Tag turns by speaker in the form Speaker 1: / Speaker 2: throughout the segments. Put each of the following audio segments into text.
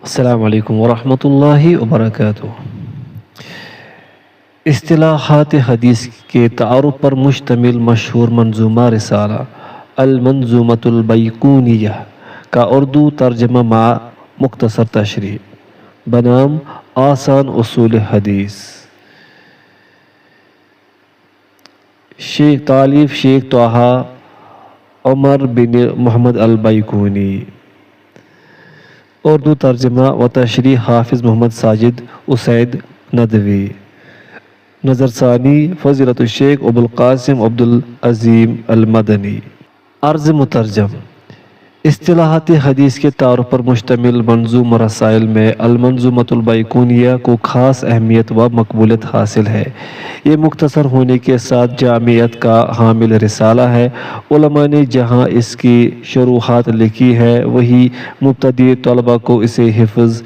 Speaker 1: السلام علیکم ورحمۃ اللہ وبرکاتہ۔ اصطلاحات حدیث کے تعارف پر مشتمل مشہور منظومہ رسالہ المنظومۃ البیقونیہ کا اردو ترجمہ مع مختصر تشریح بنام آسان اصول حدیث، تالیف شیخ طہ عمر بن محمد البیقونی، اردو ترجمہ و تشریح حافظ محمد ساجد اسید ندوی، نظر ثانی فضیلت الشیخ ابو القاسم عبدالعظیم المدنی۔ عرض مترجم۔ اصطلاحات حدیث کے تعارف پر مشتمل منظوم رسائل میں المنظومۃ البیقونیہ کو خاص اہمیت و مقبولیت حاصل ہے۔ یہ مختصر ہونے کے ساتھ جامعیت کا حامل رسالہ ہے۔ علماء نے جہاں اس کی شروحات لکھی ہے وہیں مبتدئ طلباء کو اسے حفظ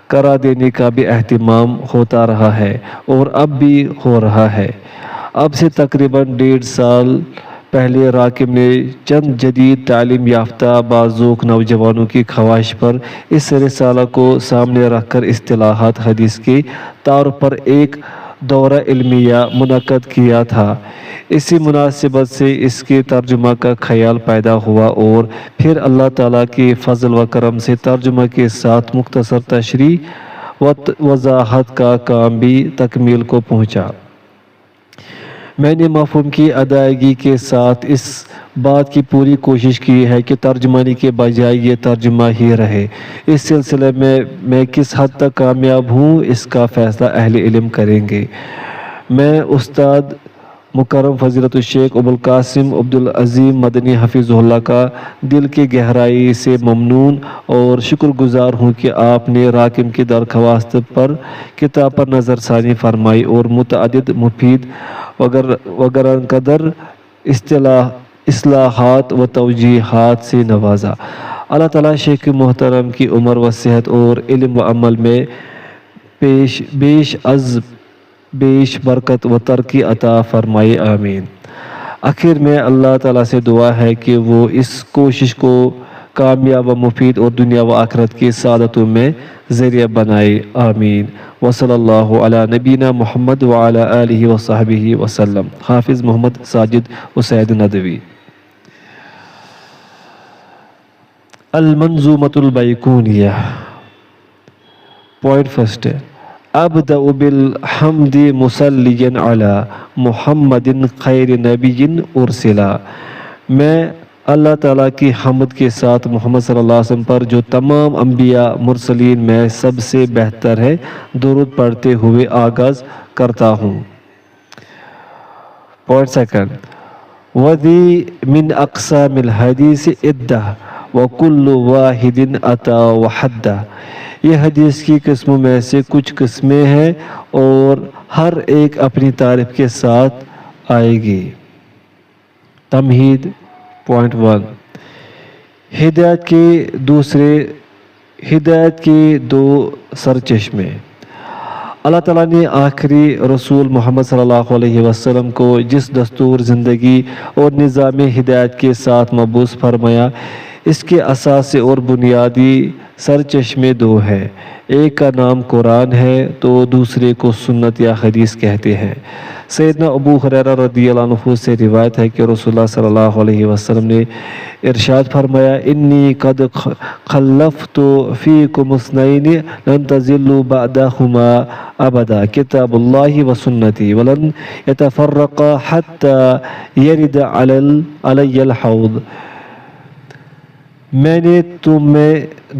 Speaker 1: کرا دینے کا بھی اہتمام ہوتا رہا ہے اور اب بھی ہو رہا ہے۔ اب سے تقریباً 1.5 سال پہلے راکب نے چند جدید تعلیم یافتہ باذوق نوجوانوں کی خواہش پر اس رسالہ کو سامنے رکھ کر اصطلاحات حدیث کے تعارف پر ایک دورہ علمیہ منعقد کیا تھا۔ اسی مناسبت سے اس کے ترجمہ کا خیال پیدا ہوا اور پھر اللہ تعالیٰ کے فضل و کرم سے ترجمہ کے ساتھ مختصر تشریح و وضاحت کا کام بھی تکمیل کو پہنچا۔ میں نے مفہوم کی ادائیگی کے ساتھ اس بات کی پوری کوشش کی ہے کہ ترجمانی کے بجائے یہ ترجمہ ہی رہے۔ اس سلسلے میں کس حد تک کامیاب ہوں اس کا فیصلہ اہل علم کریں گے۔ میں استاد مکرم فضیلت الشیخ ابو القاسم عبدالعظیم مدنی حفظہ اللہ کا دل کی گہرائی سے ممنون اور شکر گزار ہوں کہ آپ نے راکب کی درخواست پر کتاب پر نظر ثانی فرمائی اور متعدد مفید وغیرہ قدر اصلاحات و توجیحات سے نوازا۔ اللہ تعالیٰ شیخ محترم کی عمر و صحت اور علم و عمل میں بیش از بیش برکت و ترقی عطا فرمائے، آمین۔ آخر میں اللہ تعالیٰ سے دعا ہے کہ وہ اس کوشش کو کامیاب و مفید اور دنیا و آخرت کی سعادتوں میں ذریعہ بنائے، آمین۔ وصلی اللہ علی نبینا محمد وعلی آلہ وصحبہ وسلم۔ حافظ محمد ساجد اسید ندوی۔ المنظومۃ البیقونیہ۔ پوائنٹ فرسٹ، ابدأ بالحمد مصلیا علی محمد خیر نبی ارسلا۔ میں اللہ تعالیٰ کی حمد کے ساتھ محمد صلی اللہ علیہ وسلم پر جو تمام انبیاء مرسلین میں سب سے بہتر ہے درود پڑھتے ہوئے آغاز کرتا ہوں۔ پوائنٹ سیکنڈ، وذی من اقسام الحدیث عدہ وکل واحد اتی وحدہ۔ یہ حدیث کی قسموں میں سے کچھ قسمیں ہیں اور ہر ایک اپنی تعریف کے ساتھ آئے گی۔ تمہید۔ پوائنٹ 1، ہدایت کے دو سرچشمے۔ اللہ تعالیٰ نے آخری رسول محمد صلی اللہ علیہ وسلم کو جس دستور زندگی اور نظام ہدایت کے ساتھ مبعوث فرمایا اس کے اثاثے اور بنیادی سرچشمے دو ہیں۔ ایک کا نام قرآن ہے تو دوسرے کو سنت یا حدیث کہتے ہیں۔ سیدنا ابو ہریرہ رضی اللہ عنہ سے روایت ہے کہ رسول اللہ صلی اللہ علیہ وسلم نے ارشاد فرمایا، انی قد خلفت فیکم اثنین لن تضلوا بعدہما ابدا، کتاب اللہ و سنتی، ولن یتفرقا حتی یرد علی الحوض۔ میں نے تم میں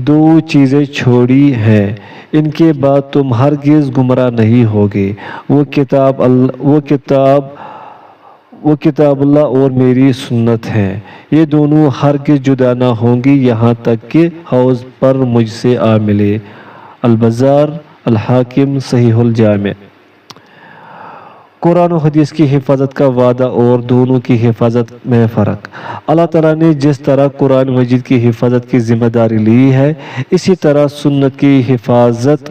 Speaker 1: دو چیزیں چھوڑی ہیں، ان کے بعد تم ہرگز گمراہ نہیں ہوگے، وہ کتاب اللہ اور میری سنت ہیں، یہ دونوں ہرگز جدا نہ ہوں گی یہاں تک کہ حوض پر مجھ سے آ ملے۔ البزار، الحاکم، صحیح الجامع۔ قرآن و حدیث کی حفاظت کا وعدہ اور دونوں کی حفاظت میں فرق۔ اللہ تعالیٰ نے جس طرح قرآن مجید کی حفاظت کی ذمہ داری لی ہے اسی طرح سنت کی حفاظت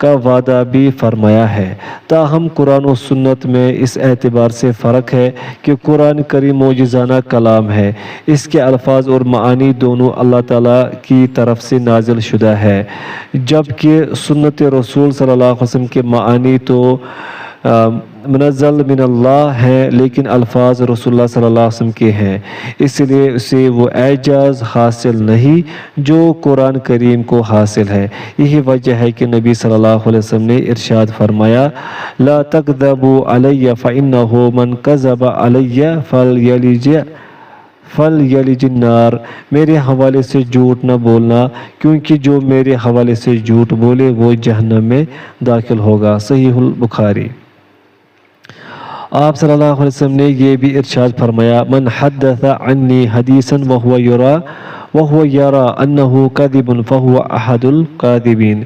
Speaker 1: کا وعدہ بھی فرمایا ہے۔ تاہم قرآن و سنت میں اس اعتبار سے فرق ہے کہ قرآن کریم معجزانہ کلام ہے، اس کے الفاظ اور معانی دونوں اللہ تعالیٰ کی طرف سے نازل شدہ ہے، جبکہ سنت رسول صلی اللہ علیہ وسلم کے معانی تو منزل من اللہ ہیں لیکن الفاظ رسول اللہ صلی اللہ علیہ وسلم کے ہیں، اس لیے اسے وہ اعجاز حاصل نہیں جو قرآن کریم کو حاصل ہے۔ یہی وجہ ہے کہ نبی صلی اللہ علیہ وسلم نے ارشاد فرمایا، لا تکذبوا علی فإنہ من کذب علی فلیلج النار، میرے حوالے سے جھوٹ نہ بولنا کیونکہ جو میرے حوالے سے جھوٹ بولے وہ جہنم میں داخل ہوگا۔ صحیح البخاری۔ آپ صلی اللہ علیہ وسلم نے یہ بھی ارشاد فرمایا، من حدث عنی حدیثا وهو یرا انہ کاذب فہو احد الکاذبین،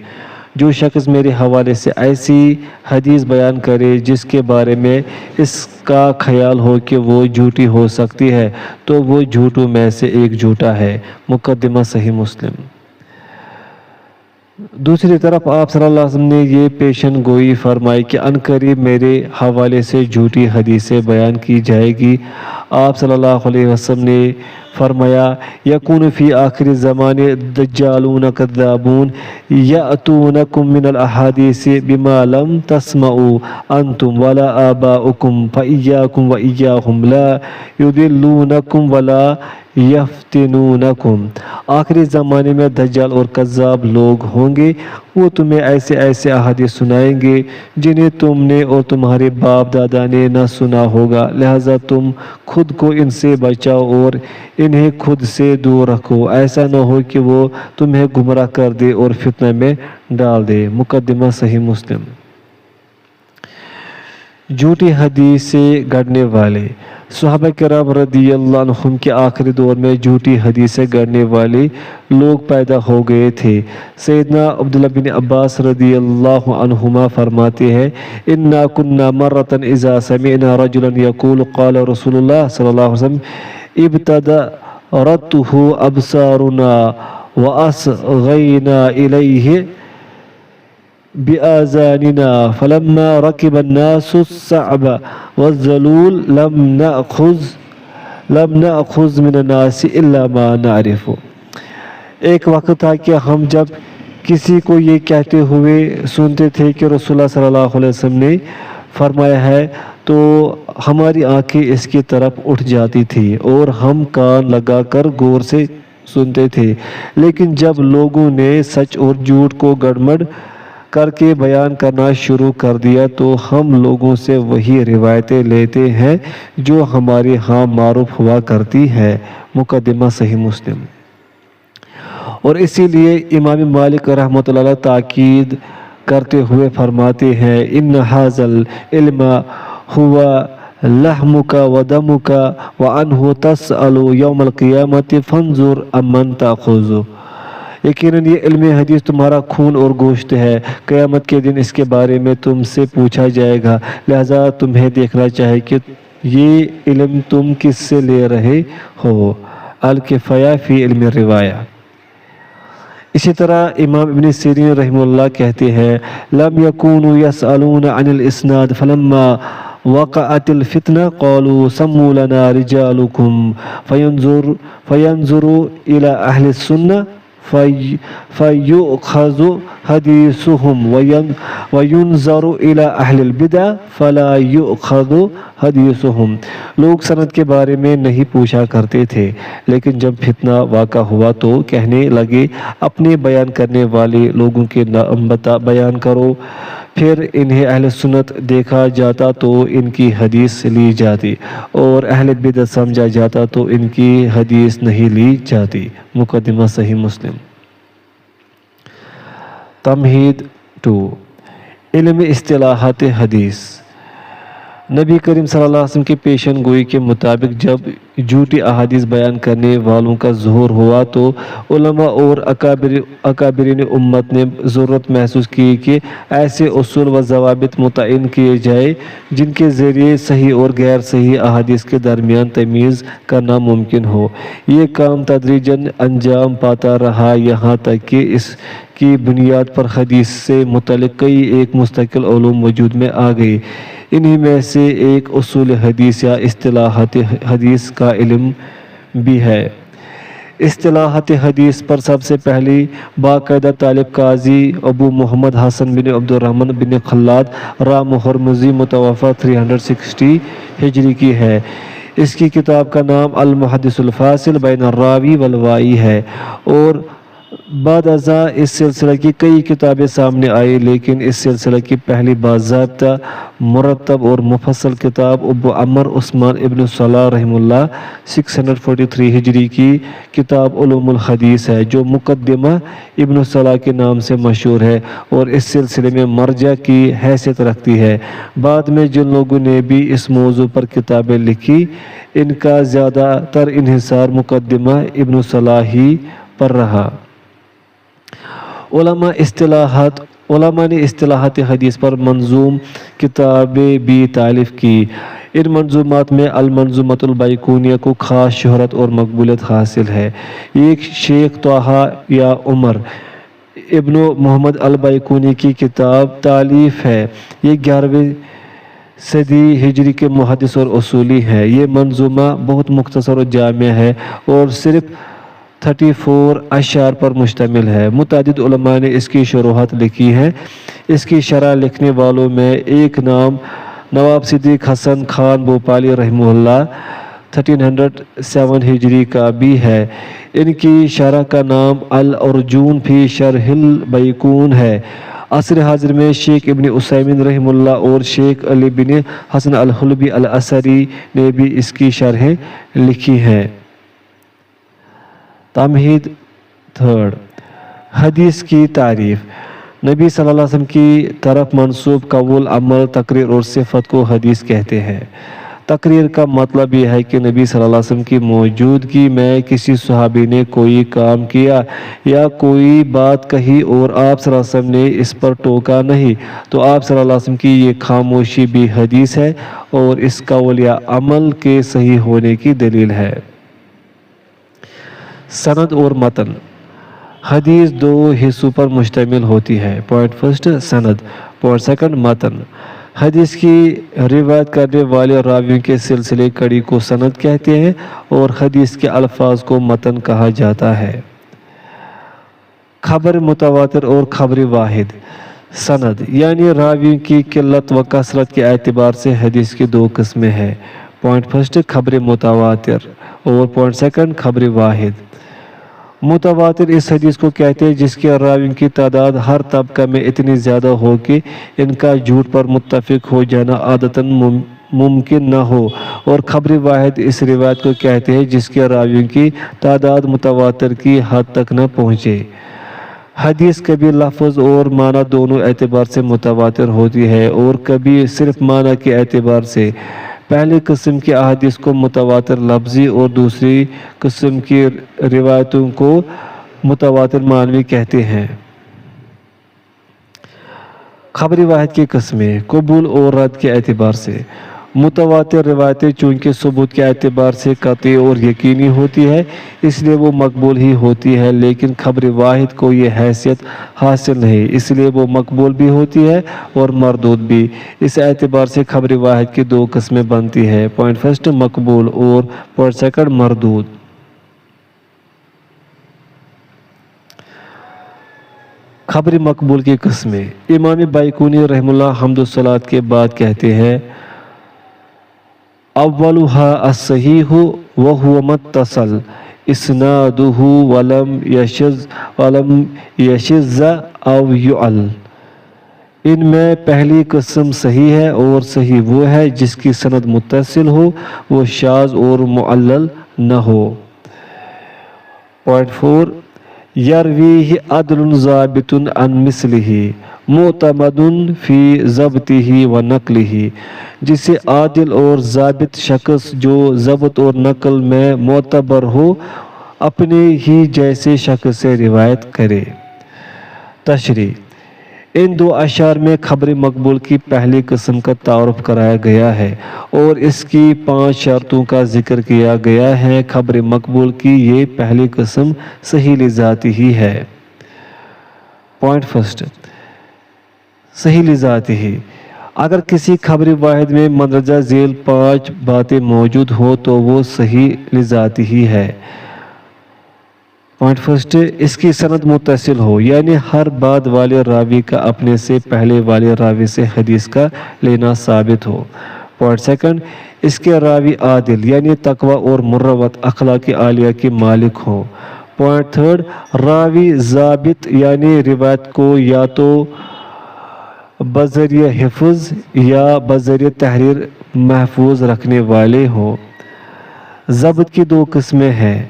Speaker 1: جو شخص میرے حوالے سے ایسی حدیث بیان کرے جس کے بارے میں اس کا خیال ہو کہ وہ جھوٹی ہو سکتی ہے تو وہ جھوٹوں میں سے ایک جھوٹا ہے۔ مقدمہ صحیح مسلم۔ دوسری طرف آپ صلی اللہ علیہ وسلم نے یہ پیشن گوئی فرمائی کہ عنقریب میرے حوالے سے جھوٹی حدیثیں بیان کی جائے گی۔ آپ صلی اللہ علیہ وسلم نے فرمایا، یکون فی آخر زمان دجالون کذابون یأتونکم من الاحادیث بما لم تسمعوا انتم ولا آباؤکم فإیاکم وإیاہم لا یضلونکم ولا یفتنونکم۔ آخری زمانے میں دجال اور کذاب لوگ ہوں گے، وہ تمہیں ایسے ایسے احادیث سنائیں گے جنہیں تم نے اور تمہارے باپ دادا نے نہ سنا ہوگا، لہٰذا تم خود کو ان سے بچاؤ اور انہیں خود سے دور رکھو، ایسا نہ ہو کہ وہ تمہیں گمراہ کر دے اور فتنہ میں ڈال دے۔ مقدمہ صحیح مسلم۔ جھوٹی حدیث سے گڑنے والے صحابہ کرام رضی اللہ عنہم کے آخری دور میں جھوٹی حدیث سے گڑنے والے لوگ پیدا ہو گئے تھے۔ سیدنا عبداللہ بن عباس رضی اللہ عنہما فرماتے ہیں، اِنَّا كُنَّا مَرَّةً اِذَا سَمِعْنَا رَجُلًا يَقُولُ قَالَ رسول اللہ صلی اللہ علیہ وسلم ابتدرته ابصارنا وأصغينا إليه بآذاننا فلما ركب الناس الصعب والذلول لم نأخذ من الناس إلا ما نعرف۔ ایک وقت تھا کہ ہم جب کسی کو یہ کہتے ہوئے سنتے تھے کہ رسول اللہ صلی اللہ علیہ وسلم نے فرمایا ہے تو ہماری آنکھیں اس کی طرف اٹھ جاتی تھی اور ہم کان لگا کر غور سے سنتے تھے، لیکن جب لوگوں نے سچ اور جھوٹ کو گڑبڑ کر کے بیان کرنا شروع کر دیا تو ہم لوگوں سے وہی روایتیں لیتے ہیں جو ہمارے ہاں معروف ہوا کرتی ہے۔ مقدمہ صحیح مسلم۔ اور اسی لیے امام مالک رحمۃ اللہ علیہ تاکید کرتے ہوئے فرماتے ہیں، ان ھذا العلم هو لحمک ودمک وعنہ تسأل یوم القیامت فانظر امن تأخذ۔ یقیناً یہ علم حدیث تمہارا خون اور گوشت ہے، قیامت کے دن اس کے بارے میں تم سے پوچھا جائے گا، لہذا تمہیں دیکھنا چاہیے کہ یہ علم تم کس سے لے رہے ہو۔ الکفایہ فی علم الروایہ۔ اسی طرح امام ابن سیرین رحمہ اللہ کہتے ہیں، لم یکونوا یسألون عن الاسناد فلما وقعت الفتنہ قالوا سموا لنا رجالکم فینظروا الی اہل السنہ فیؤخذ حدیثهم وینظر الی اہل البدع فلا یؤخذ حدیثهم۔ لوگ سند کے بارے میں نہیں پوچھا کرتے تھے، لیکن جب فتنہ واقع ہوا تو کہنے لگے اپنے بیان کرنے والے لوگوں کے نام بیان کرو، پھر انہیں اہل سنت دیکھا جاتا تو ان کی حدیث لی جاتی اور اہل بدعت سمجھا جاتا تو ان کی حدیث نہیں لی جاتی۔ مقدمہ صحیح مسلم۔ تمہید 2، علم اصطلاحات حدیث۔ نبی کریم صلی اللہ علیہ وسلم کی پیشن گوئی کے مطابق جب جھوٹی احادیث بیان کرنے والوں کا ظہور ہوا تو علماء اور اکابرین امت نے ضرورت محسوس کی کہ ایسے اصول و ضوابط متعین کیے جائے جن کے ذریعے صحیح اور غیر صحیح احادیث کے درمیان تمیز کرنا ممکن ہو۔ یہ کام تدریجاً انجام پاتا رہا یہاں تک کہ اس کی بنیاد پر حدیث سے متعلق کئی ایک مستقل علوم وجود میں آ گئی۔ انہی میں سے ایک اصول حدیث یا اصطلاحات حدیث کا علم بھی ہے۔ اصطلاحات حدیث پر سب سے پہلی باقاعدہ طالب قاضی ابو محمد حسن بن عبد الرحمن بن خلاد رام ہرمزی متوفی 360 ہجری کی ہے۔ اس کی کتاب کا نام المحدث الفاصل بین الراوی والوائی ہے، اور بعد ازاں اس سلسلہ کی کئی کتابیں سامنے آئی، لیکن اس سلسلہ کی پہلی باضابطہ مرتب اور مفصل کتاب ابو عمر عثمان ابن صلاح رحمہ اللہ 643 ہجری کی کتاب علوم الحدیث ہے، جو مقدمہ ابن صلاح کے نام سے مشہور ہے اور اس سلسلے میں مرجع کی حیثیت رکھتی ہے۔ بعد میں جن لوگوں نے بھی اس موضوع پر کتابیں لکھی، ان کا زیادہ تر انحصار مقدمہ ابن صلاح ہی پر رہا۔ علماء نے اصطلاحات حدیث پر منظوم کتابیں بھی تالیف کی۔ ان منظومات میں المنظومۃ البیقونیہ کو خاص شہرت اور مقبولیت حاصل ہے۔ ایک شیخ طٰہٰ یا عمر ابن محمد البیقونی کی کتاب تالیف ہے۔ یہ 11ویں صدی ہجری کے محدث اور اصولی ہیں۔ یہ منظومہ بہت مختصر و جامع ہے اور صرف 34 اشعار پر مشتمل ہے۔ متعدد علماء نے اس کی شروحات لکھی ہیں۔ اس کی شرح لکھنے والوں میں ایک نام نواب صدیق حسن خان بھوپالی رحمہ اللہ 1307 ہجری کا بھی ہے۔ ان کی شرح کا نام الارجون فی شرح البیقون ہے۔ عصر حاضر میں شیخ ابن عثیمین رحمہ اللہ اور شیخ علی بن حسن الحلبی الازہری نے بھی اس کی شرحیں لکھی ہیں۔ تمہید 3 حدیث کی تعریف۔ نبی صلی اللہ علیہ وسلم کی طرف منسوب قول، عمل، تقریر اور صفت کو حدیث کہتے ہیں۔ تقریر کا مطلب یہ ہے کہ نبی صلی اللہ علیہ وسلم کی موجودگی میں کسی صحابی نے کوئی کام کیا یا کوئی بات کہی اور آپ صلی اللہ علیہ وسلم نے اس پر ٹوکا نہیں، تو آپ صلی اللہ علیہ وسلم کی یہ خاموشی بھی حدیث ہے اور اس قول یا عمل کے صحیح ہونے کی دلیل ہے۔ سند اور متن۔ حدیث 2 حصوں پر مشتمل ہوتی ہے۔ پوائنٹ فرسٹ سند، پوائنٹ سیکنڈ متن۔ حدیث کی روایت کرنے والے راویوں کے سلسلے کڑی کو سند کہتے ہیں اور حدیث کے الفاظ کو متن کہا جاتا ہے۔ خبر متواتر اور خبر واحد۔ سند یعنی راویوں کی قلت و کثرت کے اعتبار سے حدیث کی 2 قسمیں ہیں۔ پوائنٹ فرسٹ خبر متواتر اور پوائنٹ سیکنڈ خبر واحد۔ متواتر اس حدیث کو کہتے ہیں جس کے راویوں کی تعداد ہر طبقہ میں اتنی زیادہ ہو کہ ان کا جھوٹ پر متفق ہو جانا عادتاً ممکن نہ ہو، اور خبر واحد اس روایت کو کہتے ہیں جس کے راویوں کی تعداد متواتر کی حد تک نہ پہنچے۔ حدیث کبھی لفظ اور معنی دونوں اعتبار سے متواتر ہوتی ہے اور کبھی صرف معنی کے اعتبار سے۔ پہلی قسم کی احادیث کو متواتر لفظی اور دوسری قسم کی روایتوں کو متواتر معنوی کہتے ہیں۔ خبر واحد کی قسمیں۔ قبول اور رد کے اعتبار سے۔ متواتر روایتیں چونکہ ثبوت کے اعتبار سے قطعی اور یقینی ہوتی ہے اس لیے وہ مقبول ہی ہوتی ہے، لیکن خبر واحد کو یہ حیثیت حاصل نہیں، اس لیے وہ مقبول بھی ہوتی ہے اور مردود بھی۔ اس اعتبار سے خبر واحد کی 2 قسمیں بنتی ہیں۔ پوائنٹ فرسٹ مقبول اور پوائنٹ سیکنڈ مردود۔ خبر مقبول کی قسمیں۔ امام بیقونی رحمہ اللہ حمد و صلوات کے بعد کہتے ہیں اولها الصحیح وهو متصل اسنادہ ولم یشذ او یعل۔ ان میں پہلی قسم صحیح ہے اور صحیح وہ ہے جس کی سند متصل ہو، وہ شاذ اور معلل نہ ہو۔ پوائنٹ 4 یرویہ عدل ضابط عن مثلہ معتمد فی ضبطہ و نقلہ۔ جسے عادل اور ضابط شخص جو ضبط اور نقل میں معتبر ہو اپنے ہی جیسے شخص سے روایت کرے۔ تشریح۔ ان 2 اشعار میں خبر مقبول کی پہلی قسم کا تعارف کرایا گیا ہے اور اس کی 5 شرطوں کا ذکر کیا گیا ہے۔ خبر مقبول کی یہ پہلی قسم صحیح لذاتی ہی ہے۔ پوائنٹ فرسٹ، صحیح لذاتی ہی، اگر کسی خبر واحد میں مندرجہ ذیل 5 باتیں موجود ہو تو وہ صحیح لذاتی ہی ہے۔ پوائنٹ فرسٹ، اس کی سند متصل ہو، یعنی ہر بعد والے راوی کا اپنے سے پہلے والے راوی سے حدیث کا لینا ثابت ہو۔ پوائنٹ سیکنڈ، اس کے راوی عادل یعنی تقوی اور مروت اخلاق عالیہ کے مالک ہوں۔ پوائنٹ تھرڈ، راوی ضابط یعنی روایت کو یا تو بذریعہ حفظ یا بذریعہ تحریر محفوظ رکھنے والے ہوں۔ ضبط کی 2 قسمیں ہیں،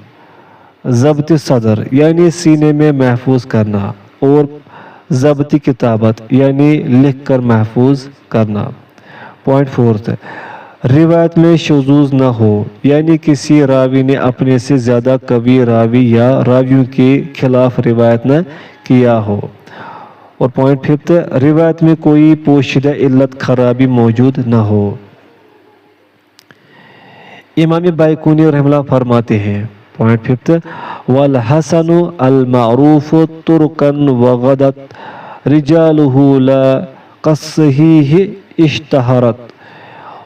Speaker 1: ضبط صدر یعنی سینے میں محفوظ کرنا، اور ضبط کتابت یعنی لکھ کر محفوظ کرنا۔ پوائنٹ فورتھ، روایت میں شذوذ نہ ہو، یعنی کسی راوی نے اپنے سے زیادہ قوی راوی یا راویوں کے خلاف روایت نہ کیا ہو۔ اور پوائنٹ ففتھ، روایت میں کوئی پوشیدہ علت خرابی موجود نہ ہو۔ امام بائقونی رحمہ اللہ فرماتے ہیں، پوائنٹ ففتھ، والحسن المعروف ترکا وغدت رجالہ لا کالصحیح اشتہرت،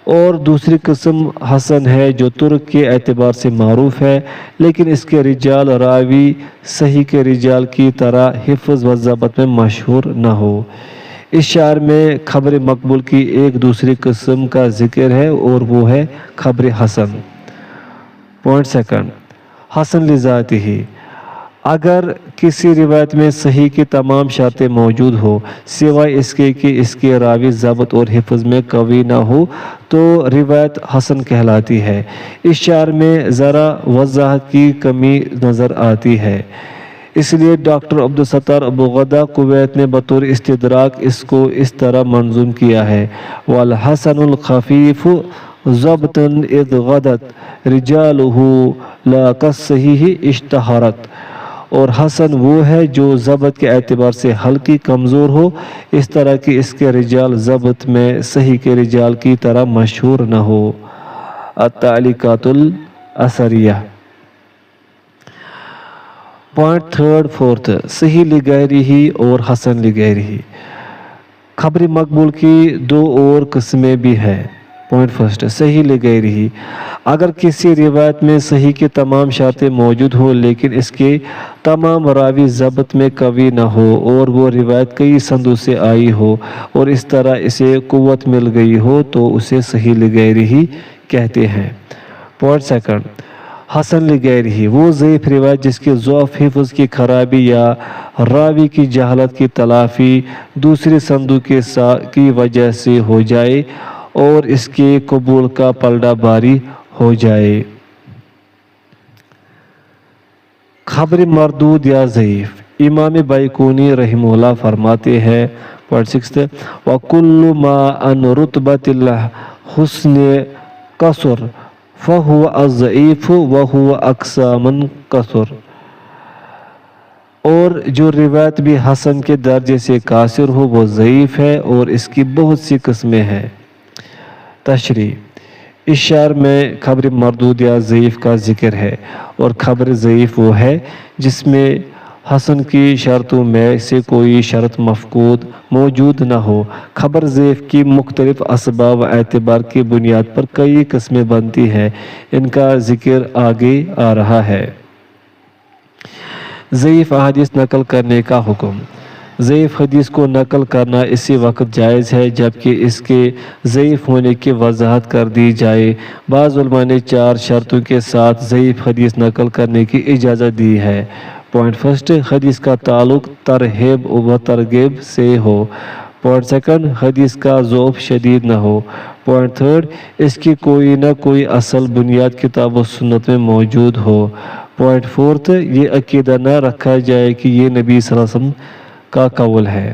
Speaker 1: اور دوسری قسم حسن ہے جو ترک کے اعتبار سے معروف ہے لیکن اس کے رجال راوی صحیح کے رجال کی طرح حفظ و ضبط میں مشہور نہ ہو۔ اس شعر میں خبر مقبول کی ایک دوسری قسم کا ذکر ہے اور وہ ہے خبر حسن۔ پوائنٹ سیکنڈ، حسن لذاتی ہی، اگر کسی روایت میں صحیح کی تمام شرطیں موجود ہو سوائے اس کے کہ اس کے راوی ضبط اور حفظ میں قوی نہ ہو تو روایت حسن کہلاتی ہے۔ اس شعر میں ذرا وضاحت کی کمی نظر آتی ہے، اس لیے ڈاکٹر عبدالستار ابوغدا کویت نے بطور استدراک اس کو اس طرح منظوم کیا ہے، والحسن الخفیف ضبطا اذ غدت رجالہ لا کالصحیح اشتہرت، اور حسن وہ ہے جو ضبط کے اعتبار سے ہلکی کمزور ہو اس طرح کہ اس کے رجال ضبط میں صحیح کے رجال کی طرح مشہور نہ ہو۔ التعلیقات الاثریہ۔ پوائنٹ تھرڈ فورتھ، صحیح لغیرہ اور حسن لغیرہ، خبر مقبول کی 2 اور قسمیں بھی ہیں۔ پوائنٹ فرسٹ، صحیح لغیرہ، اگر کسی روایت میں صحیح کی تمام شرطیں موجود ہوں لیکن اس کے تمام راوی ضبط میں قوی نہ ہو اور وہ روایت کئی سندوں سے آئی ہو اور اس طرح اسے قوت مل گئی ہو تو اسے صحیح لغیرہ کہتے ہیں۔ پوائنٹ سیکنڈ، حسن لغیرہ، وہ ضعیف روایت جس کے ضعف حفظ کی خرابی یا راوی کی جہالت کی تلافی دوسری سندوں کی وجہ سے ہو جائے اور اس کے قبول کا پلڑا باری ہو جائے۔ خبر مردود یا ضعیف، امام بائقونی رحمہ اللہ فرماتے ہیں، پوائنٹ سکسth، وَكُلُّ مَا عَنْ رُتْبَةِ الْحُسْنِ قَصُرَ فَهُوَ الضَّعِيفُ وَهُوَ أَقْصَى مَنْ قَصُرَ، اور جو روایت بھی حسن کے درجے سے قاصر ہو وہ ضعیف ہے اور اس کی بہت سی قسمیں ہیں۔ تشریح، اس شعر میں خبر مردود یا ضعیف کا ذکر ہے اور خبر ضعیف وہ ہے جس میں حسن کی شرطوں میں سے کوئی شرط مفقود موجود نہ ہو۔ خبر ضعیف کی مختلف اسباب و اعتبار کی بنیاد پر کئی قسمیں بنتی ہیں، ان کا ذکر آگے آ رہا ہے۔ ضعیف احادیث نقل کرنے کا حکم، ضعیف حدیث کو نقل کرنا اسی وقت جائز ہے جبکہ اس کے ضعیف ہونے کی وضاحت کر دی جائے۔ بعض علماء نے 4 شرطوں کے ساتھ ضعیف حدیث نقل کرنے کی اجازت دی ہے۔ پوائنٹ فرسٹ، حدیث کا تعلق ترغیب و ترغیب سے ہو۔ پوائنٹ سیکنڈ، حدیث کا ضعف شدید نہ ہو۔ پوائنٹ تھرڈ، اس کی کوئی نہ کوئی اصل بنیاد کتاب و سنت میں موجود ہو۔ پوائنٹ فورتھ، یہ عقیدہ نہ رکھا جائے کہ یہ نبی صلی اللہ علیہ وسلم کا قول ہے۔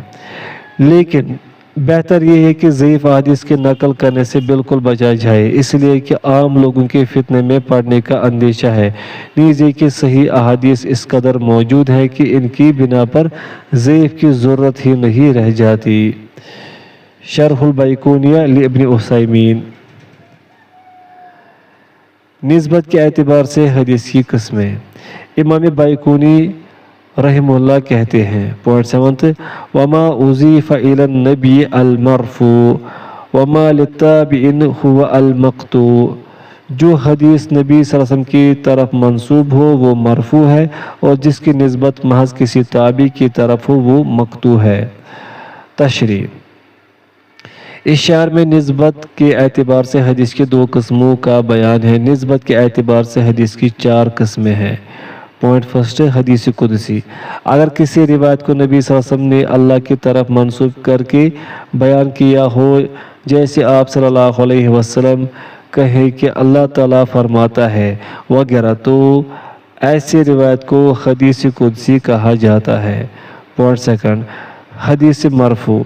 Speaker 1: لیکن بہتر یہ ہے کہ ضعیف احادیث کے نقل کرنے سے بالکل بچا جائے، اس لیے کہ عام لوگوں کے فتنے میں پڑنے کا اندیشہ ہے، نیز یہ کہ صحیح احادیث اس قدر موجود ہے کہ ان کی بنا پر ضعیف کی ضرورت ہی نہیں رہ جاتی۔ شرح البیقونیہ لابن عثیمین۔ نسبت کے اعتبار سے حدیث کی قسمیں، امام بائقونی رحمہ اللہ کہتے ہیں۔ پوائنٹ 7 وما اضیف الی النبی المرفوع وما للتابع هو المقطوع، جو حدیث نبی صلی اللہ علیہ وسلم کی طرف منسوب ہو وہ مرفوع ہے، اور جس کی نسبت محض کسی تابع کی طرف ہو وہ مقطوع ہے۔ تشریح: اس شعر میں نسبت کے اعتبار سے حدیث کی 2 قسموں کا بیان ہے۔ نسبت کے اعتبار سے حدیث کی 4 قسمیں ہیں۔ پوائنٹ 1 حدیث قدسی: اگر کسی روایت کو نبی صلی اللہ علیہ وسلم نے اللہ کی طرف منسوب کر کے بیان کیا ہو، جیسے آپ صلی اللہ علیہ وسلم کہے کہ اللہ تعالیٰ فرماتا ہے وغیرہ، تو ایسی روایت کو حدیث قدسی کہا جاتا ہے۔ پوائنٹ 2 حدیث مرفوع: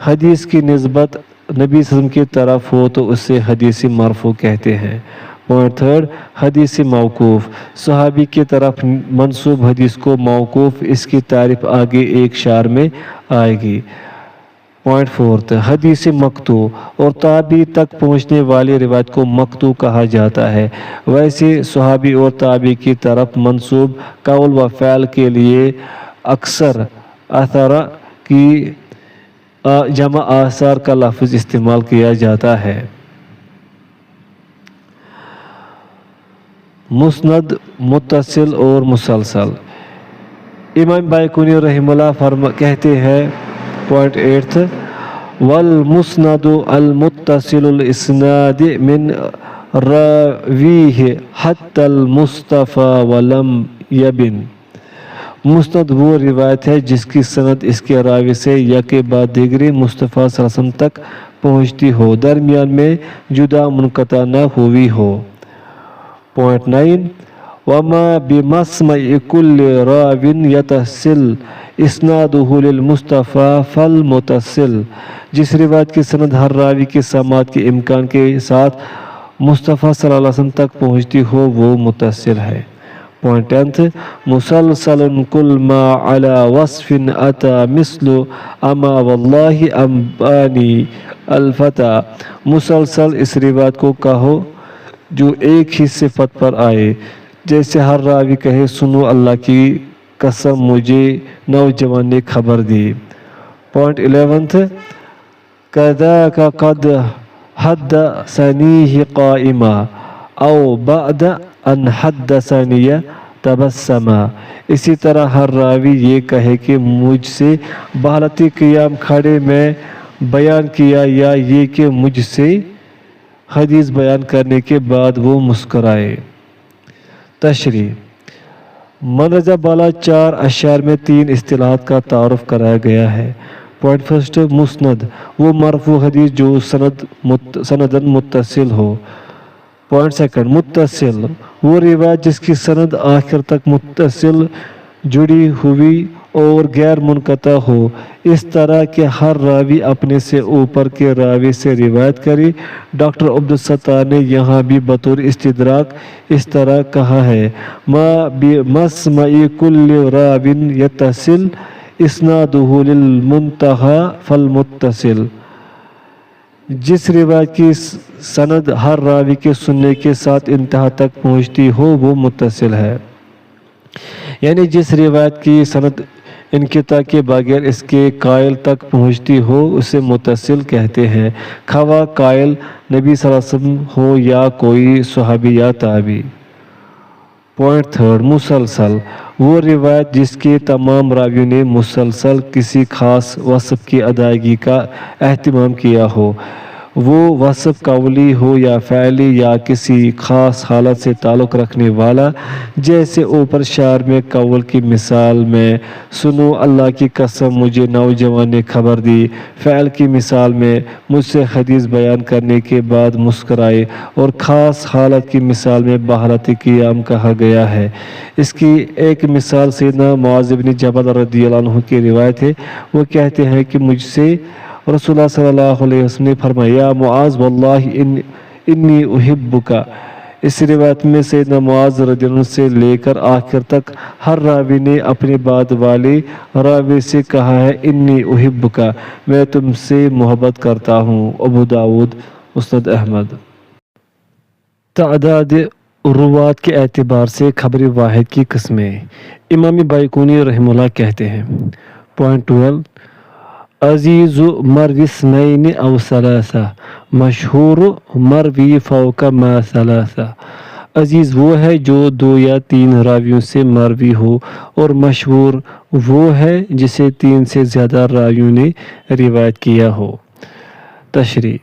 Speaker 1: حدیث کی نسبت نبی صلی اللہ علیہ وسلم کی طرف ہو تو اسے حدیث مرفوع کہتے ہیں۔ پوائنٹ 3 حدیث موقوف: صحابی کی طرف منسوب حدیث کو موقوف، اس کی تعریف آگے ایک شعر میں آئے گی۔ پوائنٹ 4 حدیث مقطوع: اور تابعی تک پہنچنے والی روایت کو مقطوع کہا جاتا ہے۔ ویسے صحابی اور تابعی کی طرف منسوب قول و فعل کے لیے اکثر اثر کی جمع آثار کا لفظ استعمال کیا جاتا ہے۔ مسند، متصل اور مسلسل: امام بائقونی رحمہ اللہ کہتے ہیں۔ پوائنٹ 8 والمسند المتصل الاسناد من راویہ حتی المصطفى ولم یبن، مسند وہ روایت ہے جس کی سند اس کے راوی سے یکے بعد دیگرے مصطفیٰ صلی اللہ علیہ وسلم تک پہنچتی ہو، درمیان میں جدا منقطع نہ ہوئی ہو۔ پوائنٹ 9 وما بمسمع کل راو یتصل اسنادہ للمصطفى فالمتصل، جس روایت کی سند ہر راوی کی سماعت کے امکان کے ساتھ مصطفیٰ صلی اللہ علیہ وسلم تک پہنچتی ہو وہ متصل ہے۔ پوائنٹ 10 مسلسل کل ما علی وصف اتی مثل اما واللہ انبانی الفتى، مسلسل اس روایت کو کہو جو ایک ہی صفت پر آئے، جیسے ہر راوی کہے سنو اللہ کی قسم مجھے نوجوان نے خبر دی۔ پوائنٹ 11 کذاک قد حدثنیہ قائما او بعد ان حدثنی تبسما، اسی طرح ہر راوی یہ کہے کہ مجھ سے بحالت قیام کھڑے میں بیان کیا، یا یہ کہ مجھ سے حدیث بیان کرنے کے بعد وہ مسکرائے۔ تشریح: مندرجہ بالا 4 اشعار میں 3 اصطلاحات کا تعارف کرایا گیا ہے۔ پوائنٹ 1 مسند وہ مرفوع حدیث جو سندن متصل ہو۔ پوائنٹ 2 متصل وہ روایت جس کی سند آخر تک متصل جڑی ہوئی اور غیر منقطع ہو، اس طرح کہ ہر راوی اپنے سے اوپر کے راوی سے روایت کرے۔ ڈاکٹر عبدالستار نے یہاں بھی بطور استدراک اس طرح کہا ہے ما بمسمع کل راو یتصل اسنادہ للمنتہی فالمتصل، جس روایت کی سند ہر راوی کے سننے کے ساتھ انتہا تک پہنچتی ہو وہ متصل ہے۔ یعنی جس روایت کی سند انقطاع کے بغیر اس کے قائل تک پہنچتی ہو اسے متصل کہتے ہیں، خواہ قائل نبی صلی اللہ علیہ وسلم ہو یا کوئی صحابی یا تابعی۔ پوائنٹ 3 مسلسل وہ روایت جس کے تمام راویوں نے مسلسل کسی خاص وصف کی ادائیگی کا اہتمام کیا ہو، وہ وصف قولی ہو یا فعلی یا کسی خاص حالت سے تعلق رکھنے والا، جیسے اوپر شعر میں قول کی مثال میں سنو اللہ کی قسم مجھے نوجوان نے خبر دی، فعل کی مثال میں مجھ سے حدیث بیان کرنے کے بعد مسکرائے، اور خاص حالت کی مثال میں بحالت قیام کہا گیا ہے۔ اس کی ایک مثال سیدنا معاذ بن جبل رضی اللہ عنہ کی روایت ہے، وہ کہتے ہیں کہ مجھ سے رسول اللہ صلی اللہ علیہ وسلم نے فرمایا یا معاذ واللہ انی احبک، اس روایت میں سیدنا معاذ رضی اللہ عنہ سے لے کر آخر تک ہر راوی نے اپنے بعد والے راوی سے کہا ہے انی احبک، میں تم سے محبت کرتا ہوں۔ ابو داؤد، مسند احمد۔ تعداد روات کے اعتبار سے خبر واحد کی قسمیں۔ امام بائقونی رحمہ اللہ کہتے ہیں۔ پوائنٹ 12 عزیز مروی اثنین او ثلاثہ مشہور مروی فوق ما ثلاثہ۔ عزیز وہ ہے جو 2 یا 3 راویوں سے مروی ہو، اور مشہور وہ ہے جسے 3 سے زیادہ راویوں نے روایت کیا ہو۔ تشریح: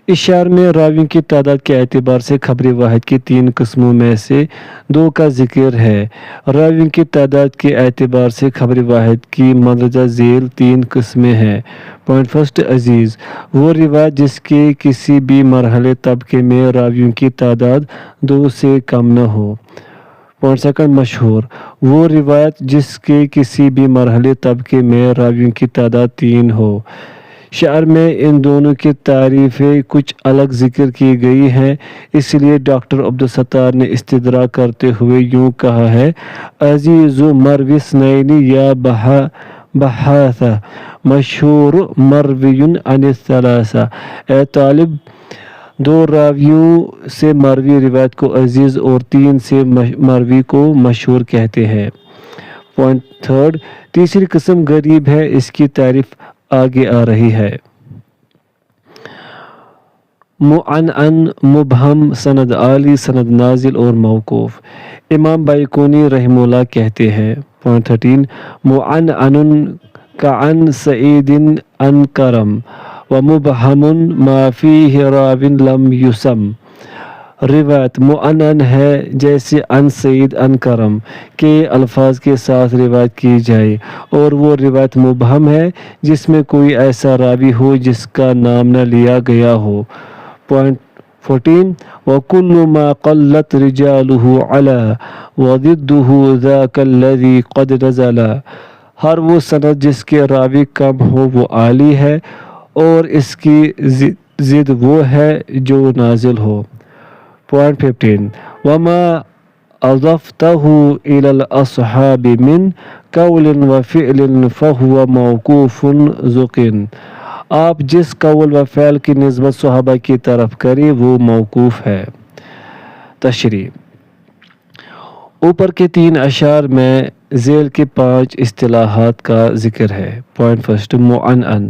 Speaker 1: اس شعر میں راویوں کی تعداد کے اعتبار سے خبر واحد کی 3 قسموں میں سے 2 کا ذکر ہے۔ راویوں کی تعداد کے اعتبار سے خبر واحد کی مندرجہ ذیل 3 قسمیں ہیں۔ پوائنٹ فرسٹ عزیز وہ روایت جس کے کسی بھی مرحلے طبقے میں راویوں کی تعداد 2 سے کم نہ ہو۔ پوائنٹ سیکنڈ مشہور وہ روایت جس کے کسی بھی مرحلے طبقے میں راویوں کی تعداد 3 ہو۔ شعر میں ان دونوں کی تعریفیں کچھ الگ ذکر کی گئی ہیں، اس لیے ڈاکٹر عبدالستار نے استدراک کرتے ہوئے یوں کہا ہے: عزیز مروی اثنین یا بحاثہ مشہور مروی عن الثلاثہ۔ اے طالب، 2 راویوں سے مروی روایت کو عزیز اور 3 سے مروی کو مشہور کہتے ہیں۔ پوائنٹ تھرڈ تیسری قسم غریب ہے، اس کی تعریف آگے آ رہی ہے۔ معنعن، مبہم، سند عالی، سند نازل اور موقوف۔ امام بائقونی رحمہ اللہ کہتے ہیں۔ پوائنٹ 13 معنعن کعن سعید عن کرم، ومبہم ما فیہ راو لم یسم۔ روایت معنعن ہے جیسے عن سعید عن کرم کے الفاظ کے ساتھ روایت کی جائے، اور وہ روایت مبہم ہے جس میں کوئی ایسا راوی ہو جس کا نام نہ لیا گیا ہو۔ پوائنٹ 14 وَكُلُّ مَا قَلَّتْ رِجَالُهُ عَلَى وَضِدُّهُ ذَاكَ الَّذِي قَدْ نَزَلَ۔ ہر وہ سند جس کے راوی کم ہو وہ عالی ہے، اور اس کی ضد وہ ہے جو نازل ہو۔ پوائنٹ 15 وَمَا أَضَفْتَهُ إِلَى الْأَصْحَابِ مِنْ قَوْلٍ وَفِعْلٍ فَهُوَ مَوْقُوفٌ ذُقٍ۔ آپ جس قول و فعل کی نسبت صحابہ کی طرف کریں وہ موقوف ہے۔ تشریح: اوپر کے 3 اشعار میں ذیل کے 5 اصطلاحات کا ذکر ہے۔ پوائنٹ فرسٹ معنعن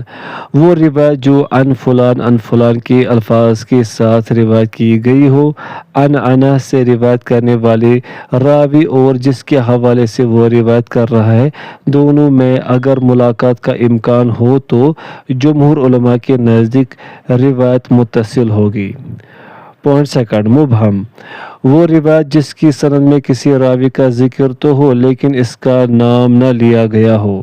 Speaker 1: وہ روایت جو عن فلان کے الفاظ کے ساتھ روایت کی گئی ہو۔ عنعنہ سے روایت کرنے والے راوی اور جس کے حوالے سے وہ روایت کر رہا ہے، دونوں میں اگر ملاقات کا امکان ہو تو جمہور علماء کے نزدیک روایت متصل ہوگی۔ پوائنٹ سیکنڈ مبہم وہ روایت جس کی سند میں کسی راوی کا ذکر تو ہو لیکن اس کا نام نہ لیا گیا ہو۔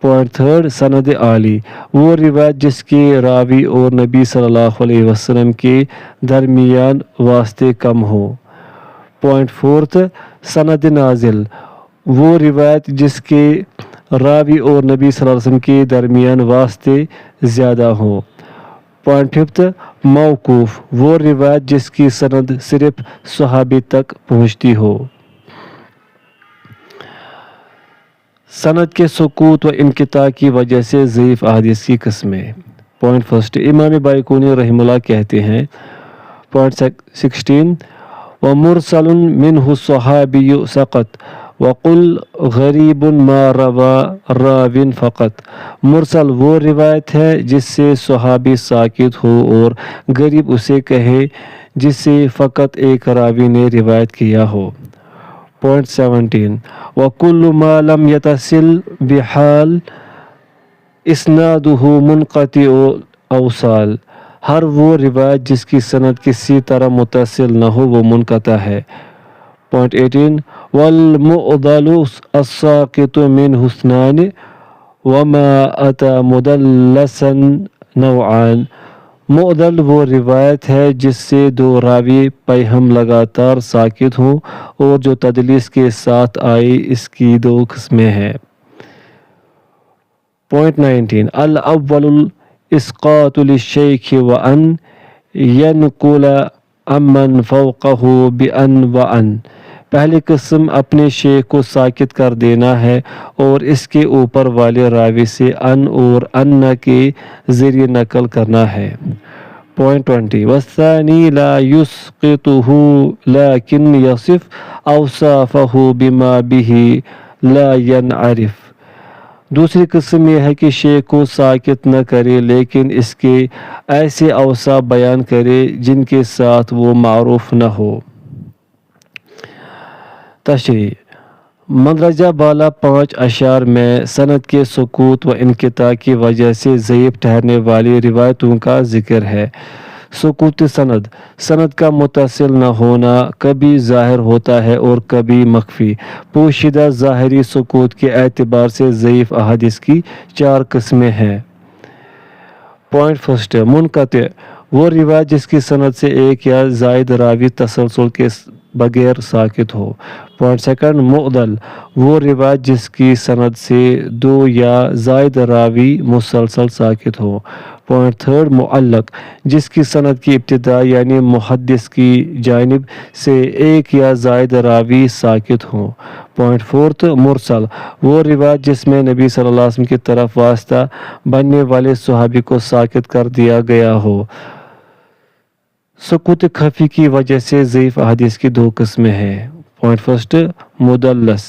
Speaker 1: پوائنٹ تھرڈ سند عالی وہ روایت جس کے راوی اور نبی صلی اللہ علیہ وسلم کے درمیان واسطے کم ہو۔ پوائنٹ فورتھ سند نازل وہ روایت جس کے راوی اور نبی صلی اللہ علیہ وسلم کے درمیان واسطے زیادہ ہوں۔ پوائنٹ ففتھ موقوف وہ روایت جس کی سند صرف صحابی تک پہنچتی ہو۔ سند کے سقوط و انقطاع کی وجہ سے ضعیف احادیث کی قسمیں۔ پوائنٹ فرسٹ امام بائقونی رحمہ اللہ کہتے ہیں۔ پوائنٹ 16 ومرسل منہ الصحابی سقط وقل غریب ما روا راو فقط۔ مرسل وہ روایت ہے جس سے صحابی ساکت ہو اور غریب اسے کہے جس سے فقط ایک راوی نے روایت کیا ہو۔ پوائنٹ 17 وَكُلُّ مَا لَمْ يَتَصِلْ بِحَالٍ إِسْنَادُهُ مُنْقَطِعُ الْأَوْصَالِ۔ ہر وہ روایت جس کی سند کسی طرح متصل نہ ہو وہ منقطع ہے۔ پوائنٹ 18 وَالْمُعْضَلُ السَّاقِطُ مِنْهُ اثْنَانِ وَمَا أَتَى مُدَلَّسًا نَوْعَانِ۔ معضل وہ روایت ہے جس سے 2 راوی پیہم لگاتار ساکت ہوں اور جو تدلیس کے ساتھ آئے، اس کی 2 قسمیں ہیں۔ پوائنٹ 19 الاول الاسقاط للشیخ وان ینقل عمن فوقہ بان وان۔ پہلی قسم اپنے شیخ کو ساکت کر دینا ہے اور اس کے اوپر والے راوی سے ان اور ان کے ذریعے نقل کرنا ہے۔ پوائنٹ 20 والثانی لا یسقطہ لیکن یصف اوصافہ بما به لا ینعرف، دوسری قسم یہ ہے کہ شے کو ساکت نہ کرے لیکن اس کے ایسے اوصاف بیان کرے جن کے ساتھ وہ معروف نہ ہو۔ تشریح: مندرجہ بالا 5 اشعار میں سند کے سقوط و انقطاع کی وجہ سے ضعیف ٹھہرنے والی روایتوں کا ذکر ہے۔ سقوط سند: سند کا متصل نہ ہونا کبھی ظاہر ہوتا ہے اور کبھی مخفی۔ پوشیدہ ظاہری سقوط کے اعتبار سے ضعیف احادیث کی 4 قسمیں ہیں۔ پوائنٹ فرسٹ، منقطع: وہ روایت جس کی سند سے ایک یا زائد راوی تسلسل کے بغیر ساکت ہو۔ پوائنٹ سیکنڈ، معضل: وہ روایت جس کی سند سے 2 یا زائد راوی مسلسل ساکت ہو۔ پوائنٹ تھرڈ، معلق: جس کی سند کی ابتدا یعنی محدث کی جانب سے ایک یا زائد راوی ساکت ہوں۔ پوائنٹ فورتھ، مرسل: وہ روایت جس میں نبی صلی اللہ علیہ وسلم کی طرف واسطہ بننے والے صحابی کو ساکت کر دیا گیا ہو۔ سقوط خفی کی وجہ سے ضعیف احادیث کی 2 قسمیں ہیں۔ پوائنٹ فرسٹ، مدلس،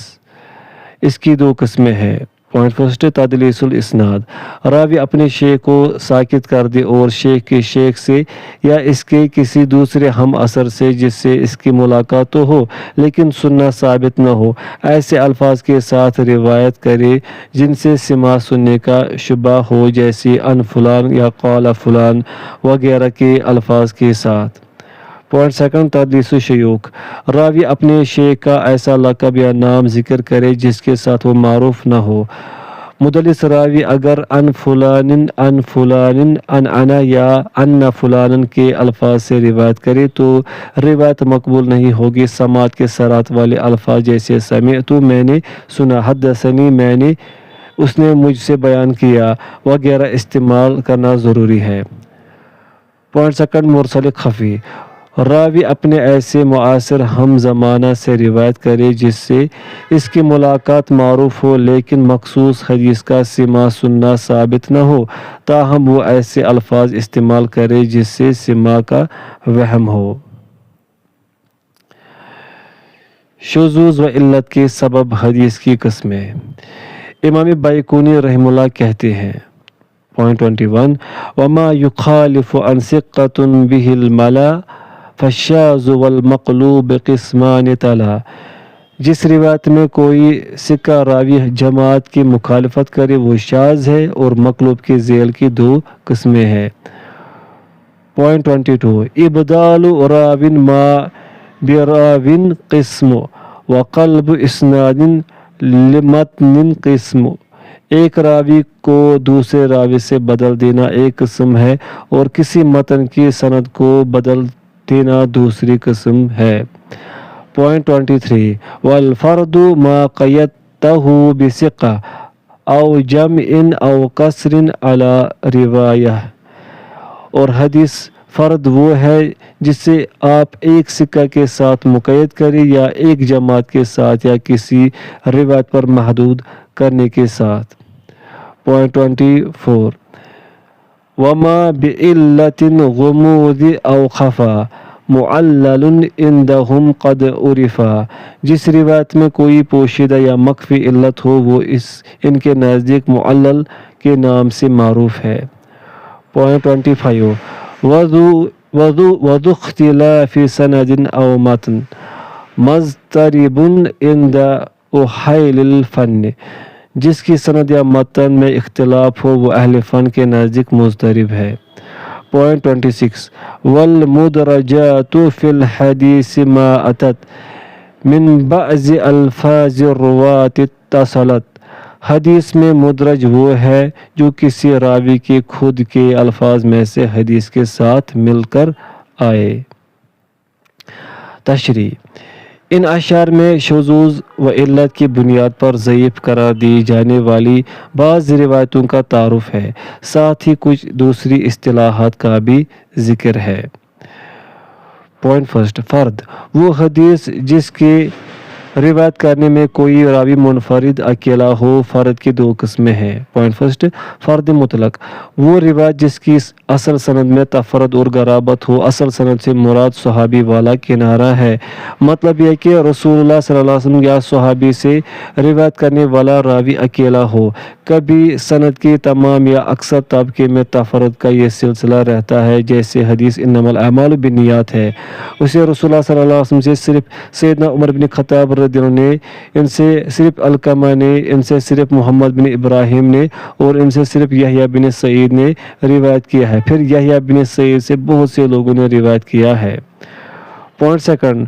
Speaker 1: اس کی 2 قسمیں ہیں۔ پوائنٹ فرسٹ، تدلیس الاسناد: راوی اپنے شیخ کو ساکت کر دے اور شیخ کے شیخ سے یا اس کے کسی دوسرے ہم عصر سے جس سے اس کی ملاقات تو ہو لیکن سننا ثابت نہ ہو ایسے الفاظ کے ساتھ روایت کرے جن سے سماع سننے کا شبہ ہو، جیسے ان فلان یا قال فلان وغیرہ کے الفاظ کے ساتھ۔ پوائنٹ سیکنڈ، تدلیس الشیوخ: راوی اپنے شیخ کا ایسا لقب یا نام ذکر کرے جس کے ساتھ وہ معروف نہ ہو۔ مدلس راوی اگر ان فلان ان انا یا ان فلان کے الفاظ سے روایت کرے تو روایت مقبول نہیں ہوگی۔ سماعت کے صراحت والے الفاظ جیسے سمعت میں نے سنا، حدثنی میں نے اس نے مجھ سے بیان کیا وغیرہ استعمال کرنا ضروری ہے۔ پوائنٹ سیکنڈ، مرسل خفی: راوی اپنے ایسے معاصر ہم زمانہ سے روایت کرے جس سے اس کی ملاقات معروف ہو لیکن مخصوص حدیث کا سماع سننا ثابت نہ ہو، تاہم وہ ایسے الفاظ استعمال کرے جس سے سماع کا وہم ہو۔ شذوذ و علت کے سبب حدیث کی قسمیں: امام بائقونی رحمہ اللہ کہتے ہیں۔ پوائنٹ 21 وما یخالف عن ثقۃ به الملا فالشاذ والمقلوب قسمان تلا، جس روایت میں کوئی ثقہ راوی جماعت کی مخالفت کرے وہ شاذ ہے اور مقلوب کے ذیل کی 2 قسمیں ہیں۔ پوائنٹ 22 ابدال راو ما براو قسم وقلب اسناد لمتن قسم، ایک راوی کو دوسرے راوی سے بدل دینا ایک قسم ہے اور کسی متن کی سند کو بدل دینا دوسری قسم ہے۔ پوائنٹ 23 والفرد ما قیدتہ بثقہ او جمع او قصر علی روایہ، اور حدیث فرد وہ ہے جسے آپ ایک ثقہ کے ساتھ مقید کریں یا ایک جماعت کے ساتھ یا کسی روایت پر محدود کرنے کے ساتھ۔ پوائنٹ 24 وما بعلت غموض او خفا معلل عندهم قد عرفا، جس روایت میں کوئی پوشیدہ یا مخفی علت ہو وہ ان کے نزدیک معلل کے نام سے معروف ہے۔ پوائنٹ 25 وذو اختلاف سند او متن مضطرب عند اہل الفن، جس کی سند یا متن میں اختلاف ہو وہ اہل فن کے نزدیک مضطرب ہے۔ پوائنٹ 26 والمدرجات فی الحدیث ما اتت من بعض الفاظ الرواة اتصلت، حدیث میں مدرج وہ ہے جو کسی راوی کے خود کے الفاظ میں سے حدیث کے ساتھ مل کر آئے۔ تشریح: ان اشعار میں شذوذ و علت کی بنیاد پر ضعیف قرار دی جانے والی بعض روایتوں کا تعارف ہے، ساتھ ہی کچھ دوسری اصطلاحات کا بھی ذکر ہے۔ پوائنٹ فرسٹ، فرد: وہ حدیث جس کے روایت کرنے میں کوئی راوی منفرد اکیلا ہو۔ فرد کی دو قسمیں ہیں۔ پوائنٹ فرسٹ، فرد مطلق، وہ روایت جس کی اصل سند میں تفرد اور غرابت ہو۔ اصل سند سے مراد صحابی والا کنارہ ہے، مطلب یہ کہ رسول اللہ صلی اللہ علیہ وسلم یا صحابی سے روایت کرنے والا راوی اکیلا ہو۔ کبھی سند کے تمام یا اکثر طبقے میں تفرد کا یہ سلسلہ رہتا ہے، جیسے حدیث انما الاعمال بالنیات ہے، اسے رسول اللہ صلی اللہ علیہ وسلم سے صرف سیدنا عمر بن خطاب رضی اللہ عنہ نے، ان سے صرف علقمہ نے، ان سے صرف محمد بن ابراہیم نے، اور ان سے صرف یحییٰ بن سعید نے روایت کیا ہے۔ پھر یحییٰ بن سعید سے بہت سے لوگوں نے روایت کیا ہے۔ پوائنٹ سیکنڈ،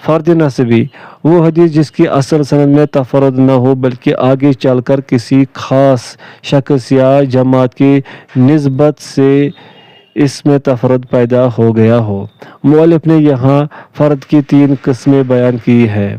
Speaker 1: فرد نسبی، وہ حدیث جس کی اصل سند میں تفرد نہ ہو بلکہ آگے چل کر کسی خاص شخص یا جماعت کی نسبت سے اس میں تفرد پیدا ہو گیا ہو۔ مؤلف نے یہاں فرد کی تین قسمیں بیان کی ہیں۔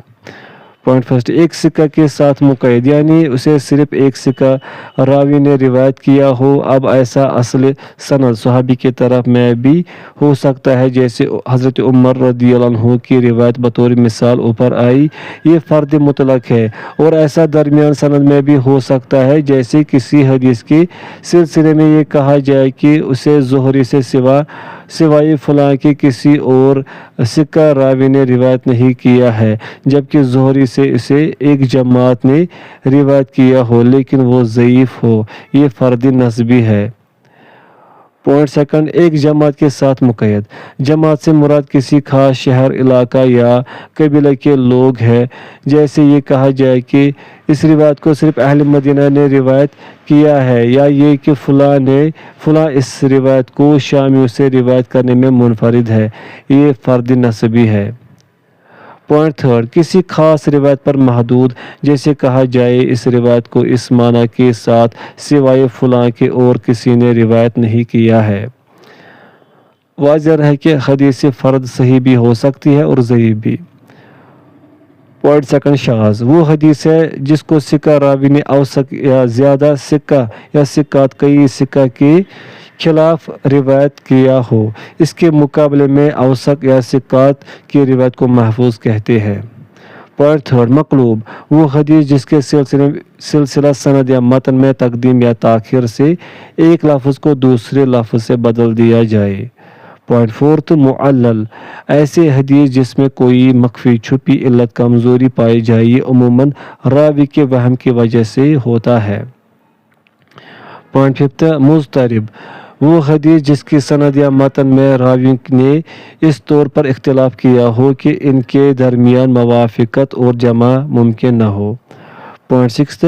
Speaker 1: پوائنٹ فرسٹ، ایک سکہ کے ساتھ مقید، یعنی اسے صرف ایک سکہ راوی نے روایت کیا ہو۔ اب ایسا اصل سند صحابی کی طرف میں بھی ہو سکتا ہے، جیسے حضرت عمر رضی اللہ عنہ کی روایت بطور مثال اوپر آئی، یہ فرد مطلق ہے۔ اور ایسا درمیان سند میں بھی ہو سکتا ہے، جیسے کسی حدیث کے سلسلے میں یہ کہا جائے کہ اسے زہری سے سوائے فلاں کے کسی اور سکہ راوی نے روایت نہیں کیا ہے، جبکہ زہری سے اسے ایک جماعت نے روایت کیا ہو لیکن وہ ضعیف ہو، یہ فرد نسبی ہے۔ پوائنٹ سیکنڈ، ایک جماعت کے ساتھ مقید، جماعت سے مراد کسی خاص شہر، علاقہ یا قبیلہ کے لوگ ہیں، جیسے یہ کہا جائے کہ اس روایت کو صرف اہل مدینہ نے روایت کیا ہے، یا یہ کہ فلاں اس روایت کو شامیوں سے روایت کرنے میں منفرد ہے، یہ فرد نسبی ہے۔ پوائنٹ تھرڈ، کسی خاص روایت پر محدود، جیسے کہا جائے اس روایت کو اس معنی کے ساتھ سوائے فلاں کے اور کسی نے روایت نہیں کیا ہے۔ واضح ہے کہ حدیث فرد صحیح بھی ہو سکتی ہے اور ضعیف بھی۔ پوائنٹ سیکنڈ، شاذ، وہ حدیث ہے جس کو سکہ راوی نے اوثق یا زیادہ سکہ یا سکات کئی سکہ کے خلاف روایت کیا ہو، اس کے مقابلے میں اوثق یا سکات کی روایت کو محفوظ کہتے ہیں۔ پوائنٹ تھرڈ، مقلوب، وہ حدیث جس کے سلسلہ سند یا متن میں تقدیم یا تاخیر سے ایک لفظ کو دوسرے لفظ سے بدل دیا جائے۔ پوائنٹ فورتھ، معلل، ایسے حدیث جس میں کوئی مخفی چھپی علت کمزوری پائی جائے، یہ عموماً راوی کے وہم کی وجہ سے ہوتا ہے۔ پوائنٹ ففتھ، مضطرب، وہ حدیث جس کی سند یا متن میں راویوں نے اس طور پر اختلاف کیا ہو کہ ان کے درمیان موافقت اور جمع ممکن نہ ہو۔ پوائنٹ سکسth،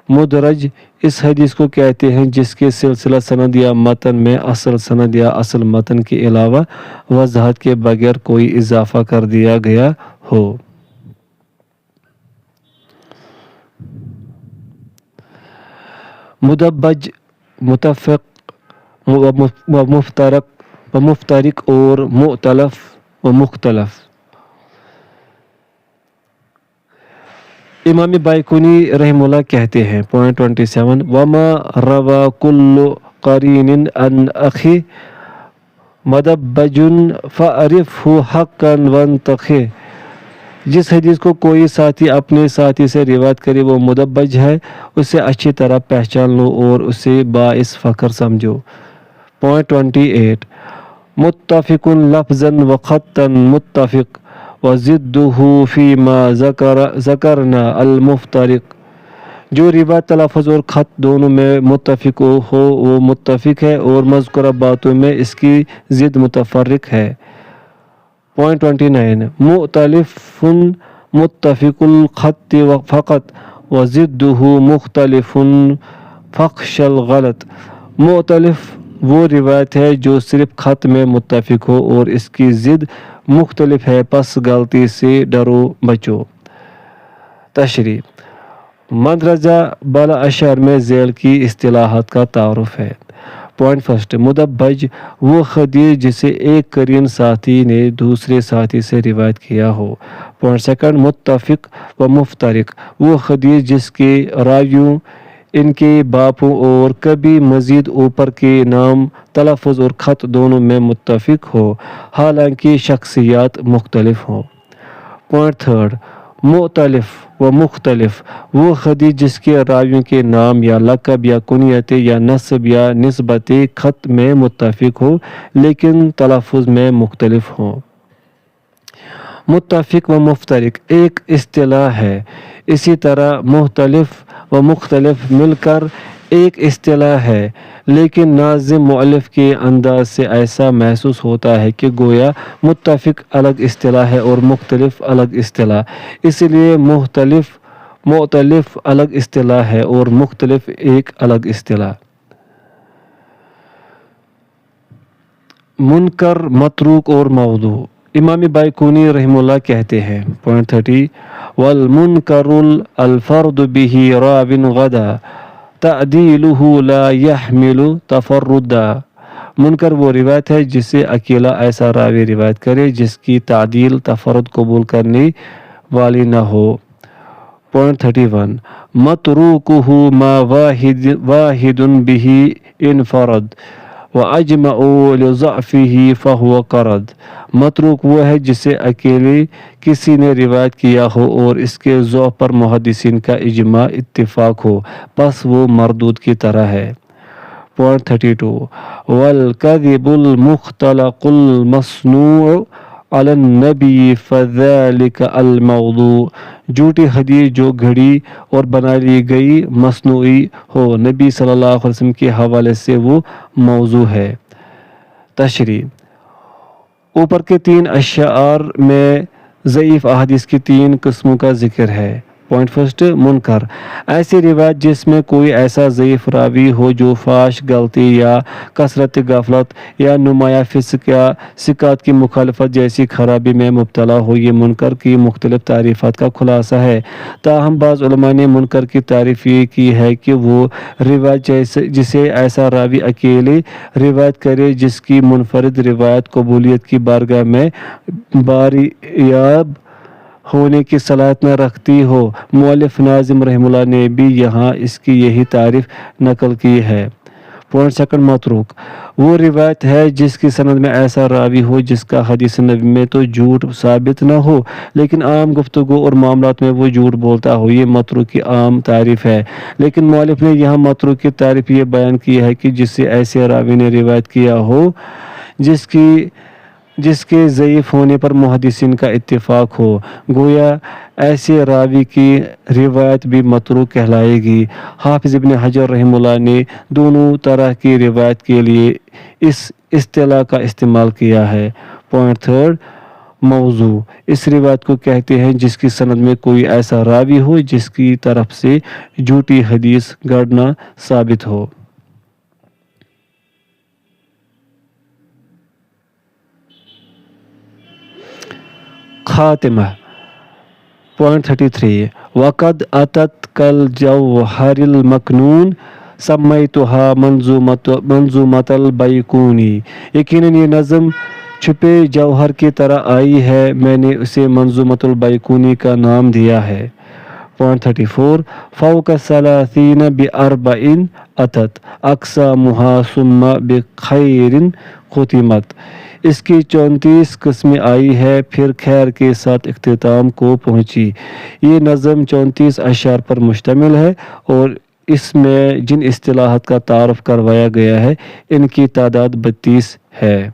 Speaker 1: مدرج، اس حدیث کو کہتے ہیں جس کے سلسلہ سند یا متن میں اصل سند یا اصل متن کے علاوہ وضاحت کے بغیر کوئی اضافہ کر دیا گیا ہو۔ مدبج، متفق و مفترق اور مؤتلف و مختلف۔ امام بائقونی رحمہ اللہ کہتے ہیں۔ پوائنٹ 27، وما روا کل قرین ان اخی مدبج فاعرفہ حقا وانتخہ، جس حدیث کو کوئی ساتھی اپنے ساتھی سے روایت کرے وہ مدبج ہے، اسے اچھی طرح پہچان لو اور اسے باعث فخر سمجھو۔ پوائنٹ 28، متفق لفظا و خطا متفق وضدہ فیما ذکرنا المفترق، جو روایت تلفظ اور خط دونوں میں متفق ہو وہ متفق ہے اور مذکورہ باتوں میں اس کی ضد متفرق ہے۔ پوائنٹ 29، مؤتلف متفق الخط فقط وضدہ مختلف فخش الغلط، مؤتلف وہ روایت ہے جو صرف خط میں متفق ہو اور اس کی ضد مختلف ہے، پس غلطی سے ڈرو بچو۔ تشریح، مندرجہ بالا اشعار میں ذیل کی اصطلاحات کا تعارف ہے۔ پوائنٹ فرسٹ، مدبج، وہ حدیث جسے ایک قرین ساتھی نے دوسرے ساتھی سے روایت کیا ہو۔ پوائنٹ سیکنڈ، متفق و مفترق، وہ حدیث جس کے راویوں، ان کے باپوں اور کبھی مزید اوپر کے نام، تلفظ اور خط دونوں میں متفق ہو، حالانکہ شخصیات مختلف ہوں۔ پوائنٹ تھرڈ، مختلف و مختلف وہ حدیث جس کے راویوں کے نام یا لقب یا کنیت یا نسب یا نسبت خط میں متفق ہو لیکن تلفظ میں مختلف ہوں۔ متفق و مفترق ایک اصطلاح ہے، اسی طرح مختلف و مختلف مل کر ایک اصطلاح ہے، لیکن ناظم مؤلف کے انداز سے ایسا محسوس ہوتا ہے کہ گویا متفق الگ اصطلاح ہے اور مختلف الگ اصطلاح، اس لیے مختلف الگ اصطلاح ہے اور مختلف ایک الگ اصطلاح۔ منکر، متروک اور موضوع۔ امام بائقونی رحمہ اللہ کہتے ہیں، پوائنٹ 30، والمنکر الفرد به راو غدا تعدیلہ لا يحمل تفردا۔ منکر وہ روایت ہے جسے اکیلا ایسا راوی روایت کرے جس کی تعدیل تفرد قبول کرنے والی نہ ہو۔ پوائنٹ 31، متروکہ ما واحد به انفرد وَأَجْمَعُوا لِضَعْفِهِ فَهُوَ قَرَد۔ متروک وہ ہے جسے اکیلے کسی نے روایت کیا ہو اور اس کے ضعف پر محدثین کا اجماع اتفاق ہو، پس وہ مردود کی طرح ہے۔ پوائنٹ 32، وَالْكَذِبُ الْمُخْتَلَقُ الْمَصْنُوعُ عَلَى النَّبِيِّ فَذَلِكَ الْمَوْضُوعُ۔ جھوٹی حدیث جو گھڑی اور بنا لی گئی مصنوعی ہو نبی صلی اللہ علیہ وسلم کے حوالے سے وہ موضوع ہے۔ تشریح۔ اوپر کے 3 اشعار میں ضعیف احادیث کی 3 قسموں کا ذکر ہے۔ پوائنٹ 1، منکر ایسی روایت جس میں کوئی ایسا ضعیف راوی ہو جو فاحش غلطی یا کثرت غفلت یا نمایاں فسق یا ثقات کی مخالفت جیسی خرابی میں مبتلا ہو، یہ منکر کی مختلف تعریفات کا خلاصہ ہے۔ تاہم بعض علماء نے منکر کی تعریف یہ کی ہے کہ وہ روایت جسے ایسا راوی اکیلے روایت کرے جس کی منفرد روایت قبولیت کی بارگاہ میں باریاب ہونے کی صلاحیت نہ رکھتی ہو۔ مؤلف ناظم رحمہ اللہ نے بھی یہاں اس کی یہی تعریف نقل کی ہے۔ پوائنٹ 2، متروک وہ روایت ہے جس کی سند میں ایسا راوی ہو جس کا حدیث نبی میں تو جھوٹ ثابت نہ ہو لیکن عام گفتگو اور معاملات میں وہ جھوٹ بولتا ہو، یہ متروک کی عام تعریف ہے۔ لیکن مؤلف نے یہاں متروک کی تعریف یہ بیان کی ہے کہ جس سے ایسے راوی نے روایت کیا ہو جس کے ضعیف ہونے پر محدثین کا اتفاق ہو، گویا ایسے راوی کی روایت بھی متروک کہلائے گی۔ حافظ ابن حجر رحمہ اللہ نے دونوں طرح کی روایت کے لیے اس اصطلاح کا استعمال کیا ہے۔ پوائنٹ 3، موضوع اس روایت کو کہتے ہیں جس کی سند میں کوئی ایسا راوی ہو جس کی طرف سے جھوٹی حدیث گڑھنا ثابت ہو۔ خاتمہ۔ پوائنٹ 33، وَقَدْ أَتَتْ كَالْجَوْهَرِ الْمَكْنُونِ سَمَّيْتُهَا منظومۃ البیقونی۔ یقیناً یہ نظم چھپے جوہر کی طرح آئی ہے، میں نے اسے منظومۃ البیقونی کا نام دیا ہے۔ پوائنٹ 34، فوق 30 بأربع أتت أقسامها ثم بخیر ختمت۔ اس کی 34 قسمیں آئی ہے پھر خیر کے ساتھ اختتام کو پہنچی۔ یہ نظم 34 اشعار پر مشتمل ہے اور اس میں جن اصطلاحات کا تعارف کروایا گیا ہے ان کی تعداد 32 ہے۔